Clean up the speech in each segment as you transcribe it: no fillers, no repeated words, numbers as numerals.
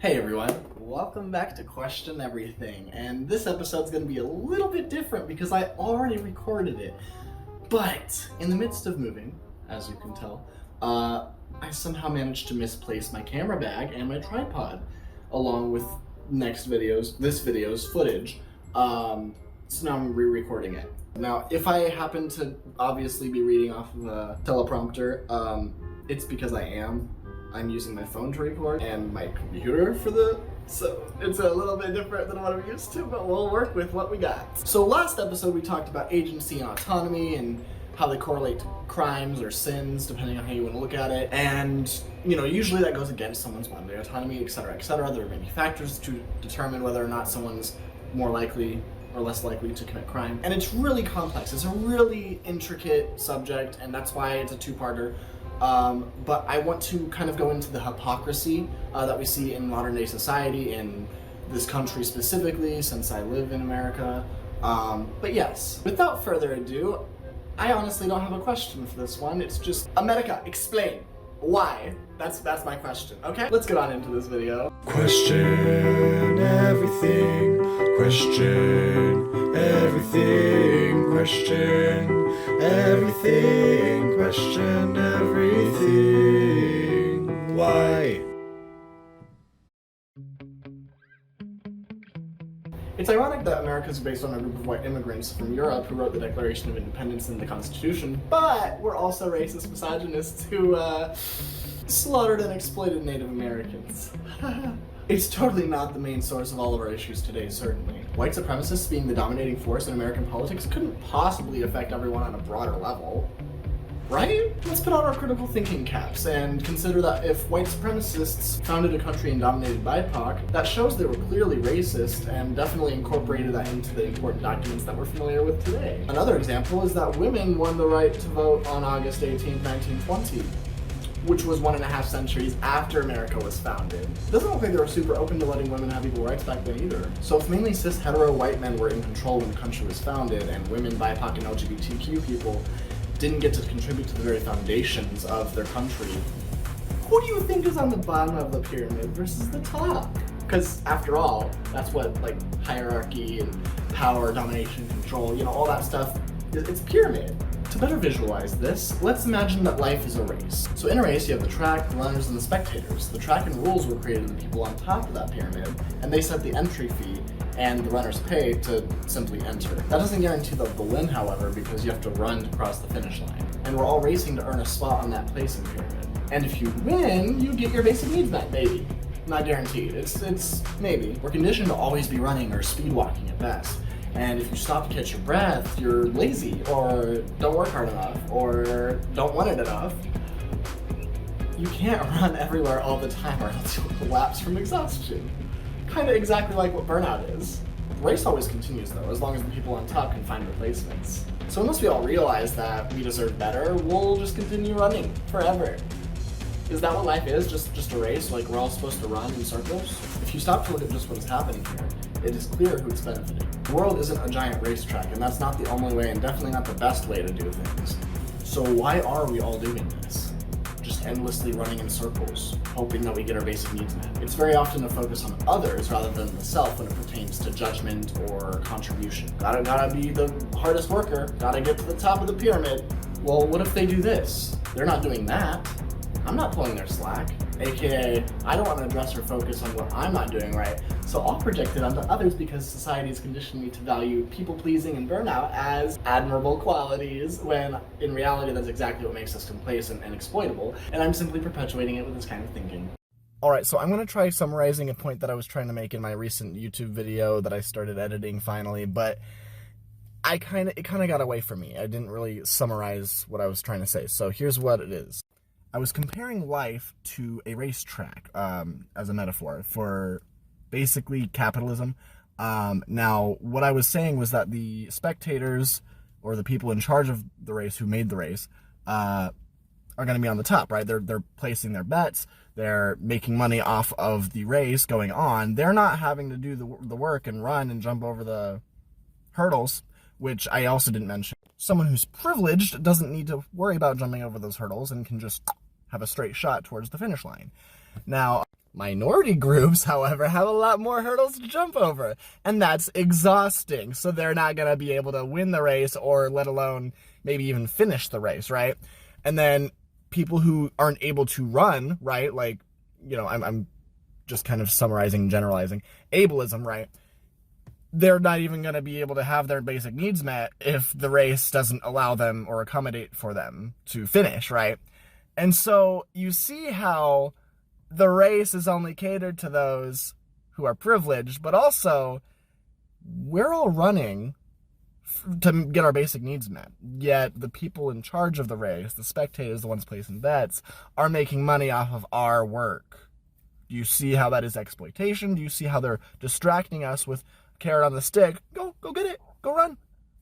Hey everyone, welcome back to Question Everything, and this episode's going to be a little bit different because I already recorded it, but in the midst of moving, as you can tell, I somehow managed to misplace my camera bag and my tripod, along with this video's footage, so now I'm re-recording it. Now, if I happen to obviously be reading off of a teleprompter, it's because I'm using my phone to record and my computer so it's a little bit different than what I'm used to, but we'll work with what we got. So last episode we talked about agency and autonomy and how they correlate to crimes or sins, depending on how you want to look at it. And, usually that goes against someone's bodily autonomy, etc., etc. There are many factors to determine whether or not someone's more likely or less likely to commit crime. And it's really complex. It's a really intricate subject, and that's why it's a two-parter. But I want to kind of go into the hypocrisy that we see in modern day society, in this country specifically, since I live in America. But yes, without further ado, I honestly don't have a question for this one. It's just, America, explain. Why? That's my question, okay? Let's get on into this video. Question everything, question everything, question everything, question everything. Why? It's ironic that America is based on a group of white immigrants from Europe who wrote the Declaration of Independence and the Constitution, but we're also racist misogynists who slaughtered and exploited Native Americans. It's totally not the main source of all of our issues today, certainly. White supremacists being the dominating force in American politics couldn't possibly affect everyone on a broader level. Right? Let's put on our critical thinking caps and consider that if white supremacists founded a country and dominated BIPOC, that shows they were clearly racist and definitely incorporated that into the important documents that we're familiar with today. Another example is that women won the right to vote on August 18, 1920, which was 1.5 centuries after America was founded. It doesn't look like they were super open to letting women have equal rights back then either. So if mainly cis hetero white men were in control when the country was founded, and women, BIPOC, and LGBTQ people didn't get to contribute to the very foundations of their country, who do you think is on the bottom of the pyramid versus the top? Because after all, that's what hierarchy and power, domination, control, all that stuff, it's pyramid. To better visualize this, let's imagine that life is a race. So in a race, you have the track, the runners, and the spectators. The track and rules were created to the people on top of that pyramid, and they set the entry fee, and the runners pay to simply enter. That doesn't guarantee the win, however, because you have to run to cross the finish line. And we're all racing to earn a spot on that placing pyramid. And if you win, you get your basic needs met, maybe. Not guaranteed, it's maybe. We're conditioned to always be running or speed walking at best. And if you stop to catch your breath, you're lazy, or don't work hard enough, or don't want it enough. You can't run everywhere all the time or else you'll collapse from exhaustion. Kinda exactly like what burnout is. The race always continues though, as long as the people on top can find replacements. So unless we all realize that we deserve better, we'll just continue running forever. Is that what life is? Just a race? Like we're all supposed to run in circles? If you stop to look at just what is happening here, it is clear who it's benefiting. The world isn't a giant racetrack, and that's not the only way and definitely not the best way to do things. So why are we all doing this? Just endlessly running in circles, hoping that we get our basic needs met. It's very often a focus on others rather than the self when it pertains to judgment or contribution. Gotta be the hardest worker, gotta get to the top of the pyramid. Well, what if they do this? They're not doing that. I'm not pulling their slack. AKA, I don't want to address or focus on what I'm not doing right, so I'll project it onto others because society has conditioned me to value people-pleasing and burnout as admirable qualities, when in reality that's exactly what makes us complacent and exploitable, and I'm simply perpetuating it with this kind of thinking. Alright, so I'm going to try summarizing a point that I was trying to make in my recent YouTube video that I started editing finally, but it kind of got away from me. I didn't really summarize what I was trying to say, so here's what it is. I was comparing life to a racetrack as a metaphor for basically capitalism. Now, what I was saying was that the spectators, or the people in charge of the race who made the race, are going to be on the top, right? They're placing their bets, they're making money off of the race going on. They're not having to do the work and run and jump over the hurdles, which I also didn't mention. Someone who's privileged doesn't need to worry about jumping over those hurdles and can just have a straight shot towards the finish line. Now, Minority groups, however, have a lot more hurdles to jump over, and that's exhausting. So they're not going to be able to win the race, or let alone maybe even finish the race, right? And then people who aren't able to run, right? Like, you know, I'm just kind of summarizing, generalizing. Ableism, right? They're not even going to be able to have their basic needs met if the race doesn't allow them or accommodate for them to finish, right? And so you see how the race is only catered to those who are privileged, but also we're all running to get our basic needs met. Yet the people in charge of the race, the spectators, the ones placing bets, are making money off of our work. Do you see how that is exploitation? Do you see how they're distracting us with a carrot on the stick? Go get it. Go run.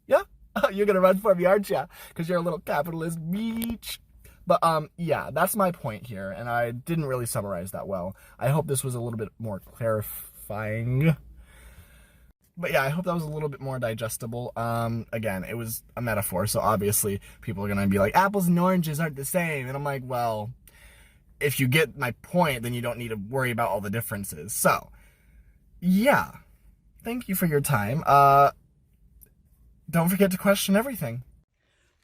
Yeah? You're going to run for me, aren't you? Because you're a little capitalist beach. But, yeah, that's my point here, and I didn't really summarize that well. I hope this was a little bit more clarifying. But yeah, I hope that was a little bit more digestible. Again, it was a metaphor, so obviously people are gonna be like, apples and oranges aren't the same. And I'm like, well, if you get my point, then you don't need to worry about all the differences. So, yeah. Thank you for your time. Don't forget to question everything.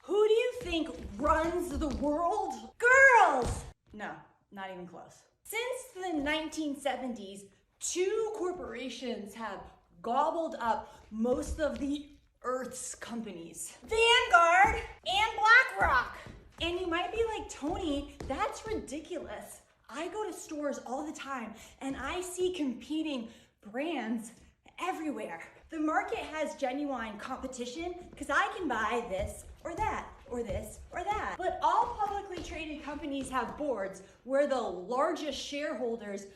Who do you think runs the world? Girls! No, not even close. Since the 1970s, 2 corporations have gobbled up most of the Earth's companies. Vanguard and BlackRock. And you might be like, Tony, that's ridiculous. I go to stores all the time and I see competing brands everywhere. The market has genuine competition because I can buy this or that, or this or that. But all publicly traded companies have boards where the largest shareholders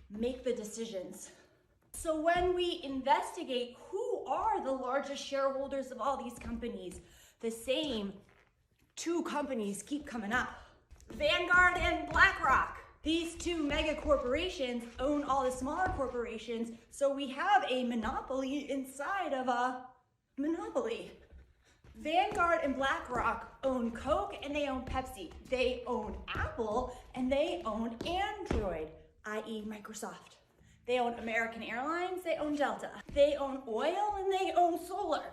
make the decisions. So when we investigate who are the largest shareholders of all these companies, the same 2 companies keep coming up. Vanguard and BlackRock. These 2 mega corporations own all the smaller corporations, so we have a monopoly inside of a monopoly. Vanguard and BlackRock own Coke and they own Pepsi. They own Apple and they own Android, i.e. Microsoft. They own American Airlines, they own Delta. They own oil and they own solar.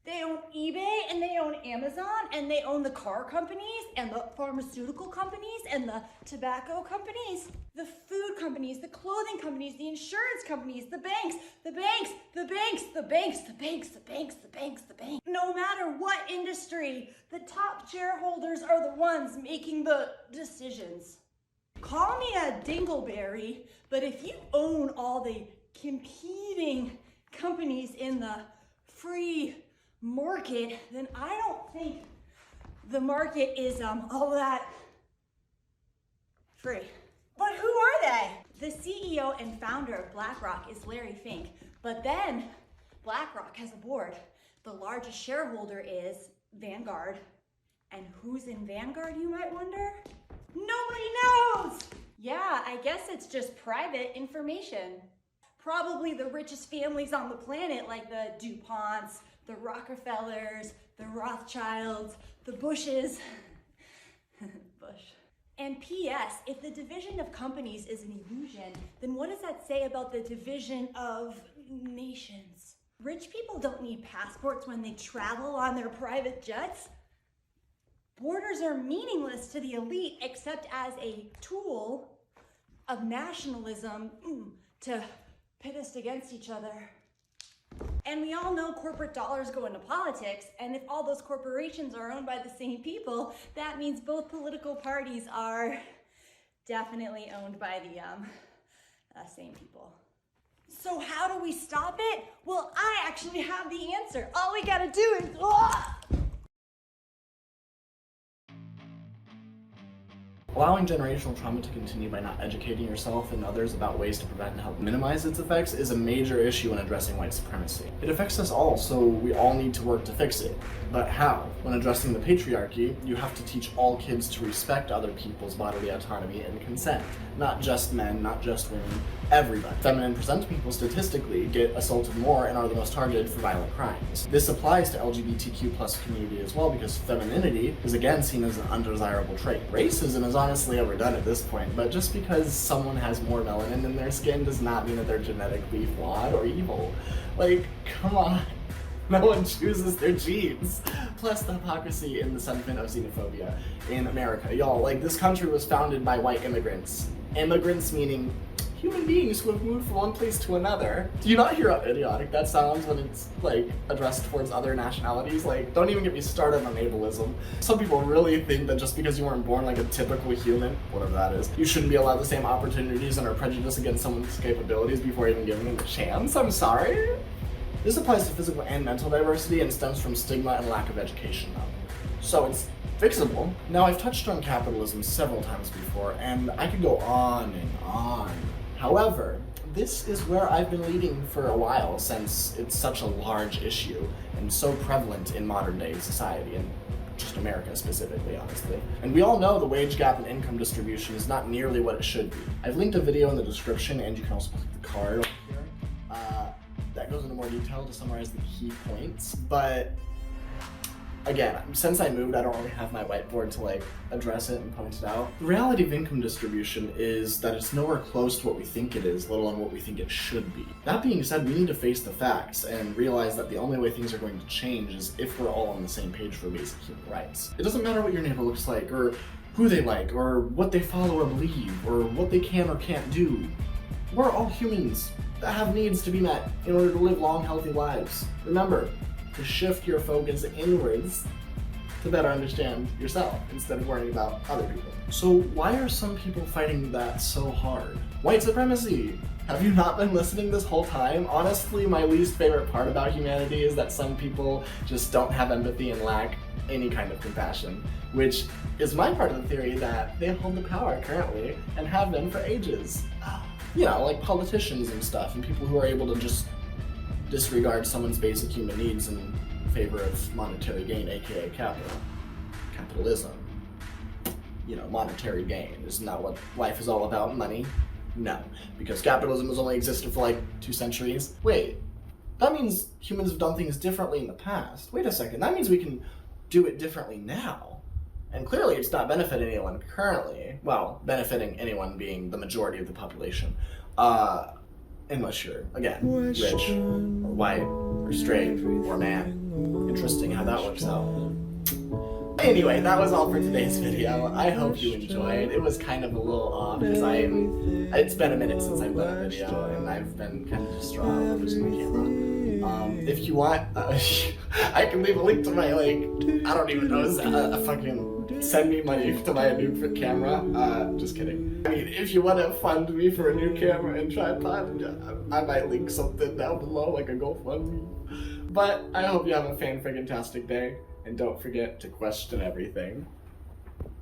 They own eBay and they own Amazon and they own the car companies and the pharmaceutical companies and the tobacco companies, the food companies, the clothing companies, the insurance companies, the banks, the banks, the banks, the banks, the banks, the banks, the banks, the banks. No matter what industry, the top shareholders are the ones making the decisions. Call me a dingleberry, but if you own all the competing companies in the free market, then I don't think the market is all that free. But who are they? The CEO and founder of BlackRock is Larry Fink, but then BlackRock has a board. The largest shareholder is Vanguard. And who's in Vanguard, you might wonder? Nobody knows! Yeah, I guess it's just private information. Probably the richest families on the planet, like the DuPonts, the Rockefellers, the Rothschilds, the Bushes. Bush. And P.S., if the division of companies is an illusion, then what does that say about the division of nations? Rich people don't need passports when they travel on their private jets. Borders are meaningless to the elite except as a tool of nationalism to pit us against each other. And we all know corporate dollars go into politics, and if all those corporations are owned by the same people, that means both political parties are definitely owned by the same people. So how do we stop it? Well, I actually have the answer. All we gotta do is... Allowing generational trauma to continue by not educating yourself and others about ways to prevent and help minimize its effects is a major issue in addressing white supremacy. It affects us all, so we all need to work to fix it. But how? When addressing the patriarchy, you have to teach all kids to respect other people's bodily autonomy and consent. Not just men, not just women, everybody. Feminine present people statistically get assaulted more and are the most targeted for violent crimes. This applies to LGBTQ+ community as well, because femininity is again seen as an undesirable trait. Racism is honestly overdone at this point, but just because someone has more melanin in their skin does not mean that they're genetically flawed or evil. Like, come on. No one chooses their genes. Plus the hypocrisy in the sentiment of xenophobia in America. Y'all, like, this country was founded by white immigrants. Immigrants meaning human beings who have moved from one place to another. Do you not hear how idiotic that sounds when it's, like, addressed towards other nationalities? Like, don't even get me started on ableism. Some people really think that just because you weren't born like a typical human, whatever that is, you shouldn't be allowed the same opportunities and are prejudiced against someone's capabilities before even giving them a chance. I'm sorry. This applies to physical and mental diversity and stems from stigma and lack of education, though. So it's fixable. Now, I've touched on capitalism several times before, and I could go on and on. However, this is where I've been leading for a while, since it's such a large issue and so prevalent in modern day society, and just America specifically, honestly. And we all know the wage gap and income distribution is not nearly what it should be. I've linked a video in the description, and you can also click the card over here. That goes into more detail to summarize the key points, but again, since I moved, I don't really have my whiteboard to like address it and point it out. The reality of income distribution is that it's nowhere close to what we think it is, let alone what we think it should be. That being said, we need to face the facts and realize that the only way things are going to change is if we're all on the same page for basic human rights. It doesn't matter what your neighbor looks like, or who they like, or what they follow or believe, or what they can or can't do. We're all humans that have needs to be met in order to live long, healthy lives. Remember to shift your focus inwards to better understand yourself instead of worrying about other people. So why are some people fighting that so hard? White supremacy! Have you not been listening this whole time? Honestly, my least favorite part about humanity is that some people just don't have empathy and lack any kind of compassion, which is my part of the theory that they hold the power currently and have been for ages. You know, like politicians and stuff, and people who are able to just disregard someone's basic human needs in favor of monetary gain, aka capitalism. You know, monetary gain. Isn't that what life is all about? Money? No, because capitalism has only existed for like 2 centuries. Wait, that means humans have done things differently in the past. Wait a second, that means we can do it differently now. And clearly it's not benefiting anyone currently. Well, benefiting anyone being the majority of the population. Unless you're, again, rich, or white, or straight, or man. Interesting how that works out. Anyway, that was all for today's video. I hope you enjoyed. It was kind of a little off, because it's been a minute since I've done a video, and I've been kind of distraught over losing my camera. If you want, I can leave a link to my, like, I don't even know, fucking send me money to buy a new camera. Just kidding. I mean, if you want to fund me for a new camera and tripod, I might link something down below, like a GoFundMe. But I hope you have a fan-friggin-tastic day, and don't forget to question everything.